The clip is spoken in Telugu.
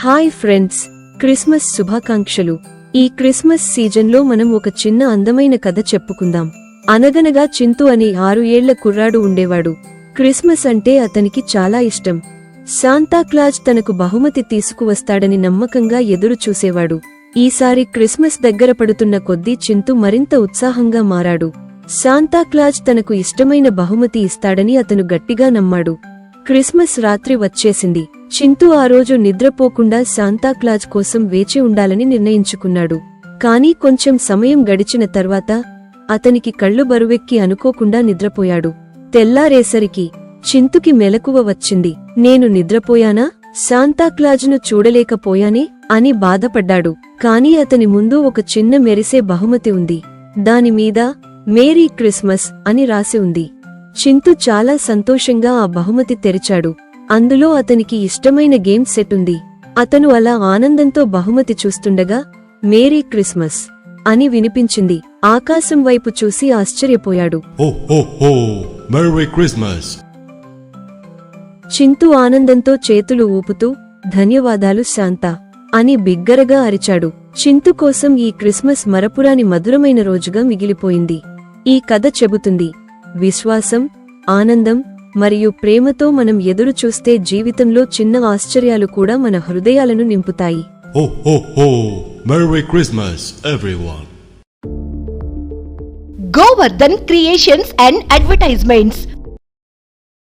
హాయ్ ఫ్రెండ్స్, క్రిస్మస్ శుభాకాంక్షలు. ఈ క్రిస్మస్ సీజన్లో మనం ఒక చిన్న అందమైన కథ చెప్పుకుందాం. అనగనగా చింతు అనే 6 ఏళ్ల కుర్రాడు ఉండేవాడు. క్రిస్మస్ అంటే అతనికి చాలా ఇష్టం. శాంతాక్లాజ్ తనకు బహుమతి తీసుకువస్తాడని నమ్మకంగా ఎదురు చూసేవాడు. ఈసారి క్రిస్మస్ దగ్గర పడుతున్న కొద్దీ చింతు మరింత ఉత్సాహంగా మారాడు. శాంతాక్లాజ్ తనకు ఇష్టమైన బహుమతి ఇస్తాడని అతను గట్టిగా నమ్మాడు. క్రిస్మస్ రాత్రి వచ్చేసింది. చింతు ఆ రోజు నిద్రపోకుండా శాంతాక్లాజ్ కోసం వేచి ఉండాలని నిర్ణయించుకున్నాడు. కానీ కొంచెం సమయం గడిచిన తర్వాత అతనికి కళ్ళు బరువెక్కి అనుకోకుండా నిద్రపోయాడు. తెల్లారేసరికి చింతుకి మెలకువ వచ్చింది. నేను నిద్రపోయానా? శాంతాక్లాజ్ను చూడలేకపోయానే అని బాధపడ్డాడు. కాని అతని ముందు ఒక చిన్న మెరిసే బహుమతి ఉంది. దానిమీద మేరీ క్రిస్మస్ అని రాసి ఉంది. చింతు చాలా సంతోషంగా ఆ బహుమతి తెరిచాడు. అందులో అతనికి ఇష్టమైన గేమ్ సెట్ ఉంది. అతను అలా ఆనందంతో బహుమతి చూస్తుండగా మేరీ క్రిస్మస్ అని వినిపించింది. ఆకాశం వైపు చూసి ఆశ్చర్యపోయాడు. Merry Christmas! చింతు ఆనందంతో చేతులు ఊపుతూ ధన్యవాదాలు శాంతా అని బిగ్గరగా అరిచాడు. చింతు కోసం ఈ క్రిస్మస్ మరపురాని మధురమైన రోజుగా మిగిలిపోయింది. ఈ కథ చెబుతుంది, విశ్వాసం, ఆనందం మరియు ప్రేమతో మనం ఎదురు చూస్తే జీవితంలో చిన్న ఆశ్చర్యాలు కూడా మన హృదయాలను నింపుతాయి. Merry Christmas everyone. Govardhan creations and advertisements